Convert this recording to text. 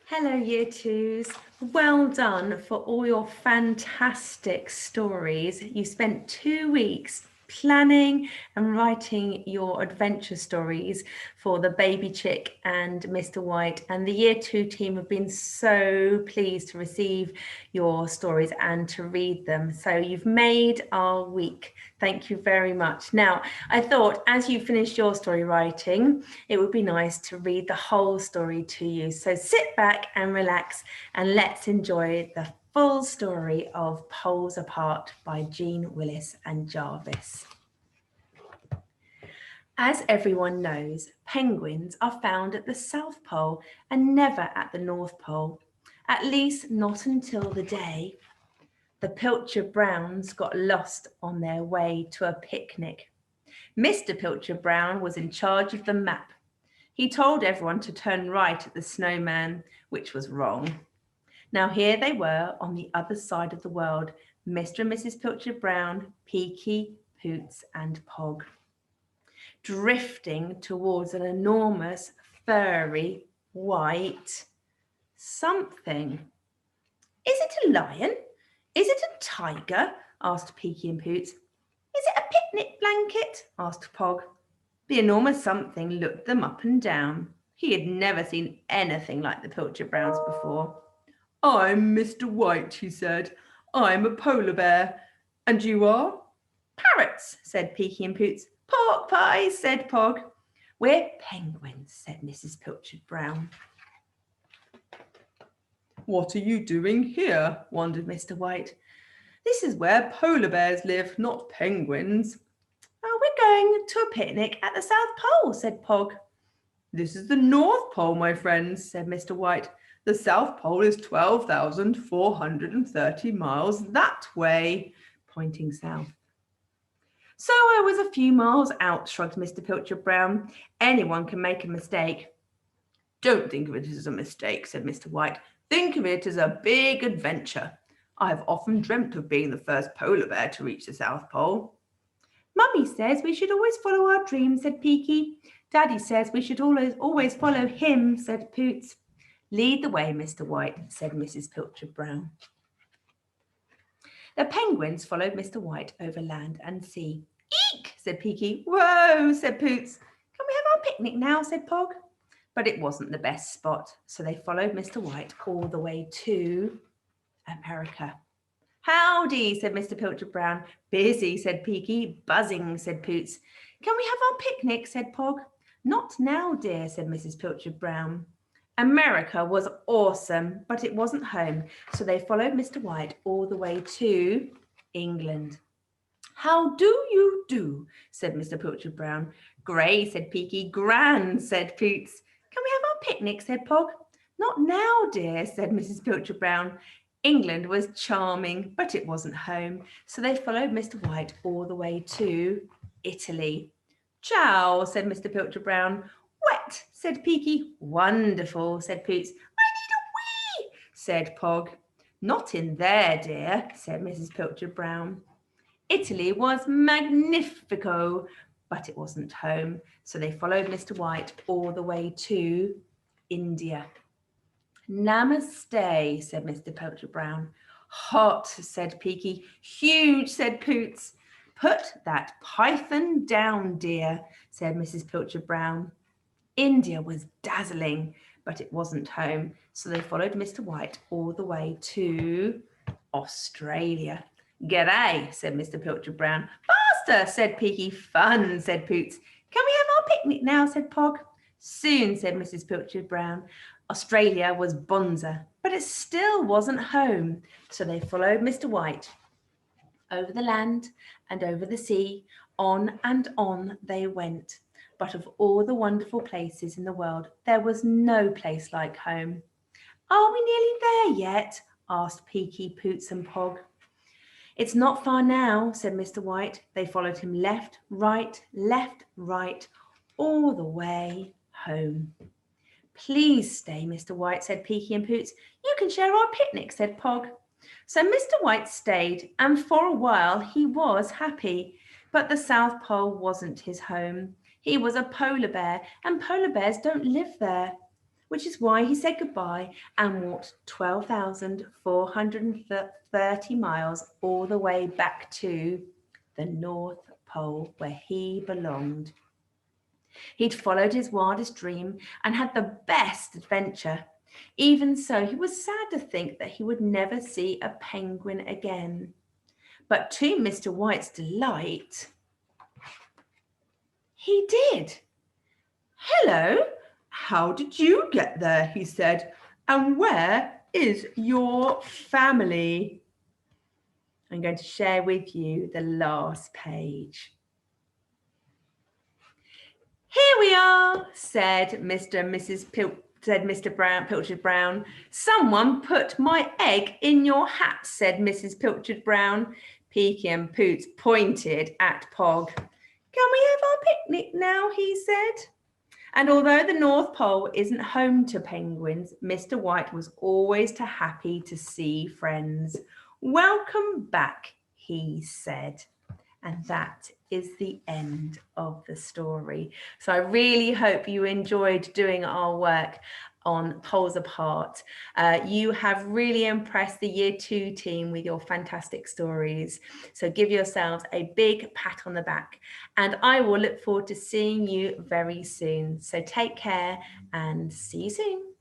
Hello, Year Twos. Well done for all your fantastic stories. You spent 2 weeks planning and writing your adventure stories for the Baby Chick and Mr. White. And the Year 2 team have been so pleased to receive your stories and to read them. So you've made our week. Thank you very much. Now, I thought as you finished your story writing, it would be nice to read the whole story to you. So sit back and relax and let's enjoy the full story of Poles Apart by Jean Willis and Jarvis. As everyone knows, penguins are found at the South Pole and never at the North Pole, at least not until the day the Pilcher Browns got lost on their way to a picnic. Mr. Pilcher Brown was in charge of the map. He told everyone to turn right at the snowman, which was wrong. Now here they were on the other side of the world, Mr. and Mrs. Pilcher Brown, Peaky, Poots and Pog, drifting towards an enormous, furry, white something. Is it a lion? Is it a tiger? Asked Peaky and Poots. Is it a picnic blanket? Asked Pog. The enormous something looked them up and down. He had never seen anything like the Pilcher Browns before. I'm Mr. White, he said. I'm a polar bear. And you are? Parrots, said Peaky and Poots. Pork pies, said Pog. We're penguins, said Mrs. Pilcher Brown. What are you doing here? Wondered Mr. White. This is where polar bears live, not penguins. Oh, we're going to a picnic at the South Pole, said Pog. This is the North Pole, my friends, said Mr. White. The South Pole is 12,430 miles that way, pointing south. So I was a few miles out, shrugged Mr. Pilcher Brown. Anyone can make a mistake. Don't think of it as a mistake, said Mr. White. Think of it as a big adventure. I have often dreamt of being the first polar bear to reach the South Pole. Mummy says we should always follow our dreams, said Peaky. Daddy says we should always follow him, said Poots. Lead the way, Mr. White, said Mrs. Pilcher Brown. The penguins followed Mr. White over land and sea. Eek, said Peaky. Whoa, said Poots. Can we have our picnic now, said Pog. But it wasn't the best spot, so they followed Mr. White all the way to America. Howdy, said Mr. Pilcher Brown. Busy, said Peaky. Buzzing, said Poots. Can we have our picnic, said Pog. Not now, dear, said Mrs. Pilcher Brown. America was awesome, but it wasn't home, so they followed Mr. White all the way to England. How do you do, said Mr. Pilcher Brown. Grey, said Peaky. Grand, said Poots. Can we have our picnic, said Pog. Not now, dear, said Mrs. Pilcher Brown. England was charming, but it wasn't home, so they followed Mr. White all the way to Italy. Ciao, said Mr. Pilcher Brown. Wet, said Peaky. Wonderful, said Poots. I need a wee, said Pog. Not in there, dear, said Mrs. Pilcher Brown. Italy was magnifico, but it wasn't home, so they followed Mr. White all the way to India. Namaste, said Mr. Pilcher Brown. Hot, said Peaky. Huge, said Poots. Put that python down, dear, said Mrs. Pilcher Brown. India was dazzling, but it wasn't home, so they followed Mr. White all the way to Australia. G'day, said Mr. Pilcher Brown. Faster, said Peaky. Fun, said Poots. Can we have our picnic now, said Pog. Soon, said Mrs. Pilcher Brown. Australia was bonza, but it still wasn't home, so they followed Mr. White. Over the land and over the sea, on and on they went. But of all the wonderful places in the world, there was no place like home. Are we nearly there yet? Asked Peaky, Poots and Pog. It's not far now, said Mr. White. They followed him left, right, all the way home. Please stay, Mr. White, said Peaky and Poots. You can share our picnic, said Pog. So Mr. White stayed, and for a while he was happy. But the South Pole wasn't his home. He was a polar bear, and polar bears don't live there. which is why he said goodbye and walked 12,430 miles all the way back to the North Pole where he belonged. He'd followed his wildest dream and had the best adventure. Even so, he was sad to think that he would never see a penguin again. But to Mr. White's delight, he did. "Hello, how did you get there?" he said. "And where is your family?" I'm going to share with you the last page. "Here we are," said Mr. and Mrs. Pilchard Brown. "Someone put my egg in your hat," said Mrs. Pilchard Brown. Peaky and Poots pointed at Pog. "Can we have our picnic now?" he said. And although the North Pole isn't home to penguins, Mr. White was always happy to see friends. "Welcome back," he said. And that is the end of the story. So I really hope you enjoyed doing our work on Poles Apart. You have really impressed the Year 2 team with your fantastic stories. So give yourselves a big pat on the back. And I will look forward to seeing you very soon. So take care and see you soon.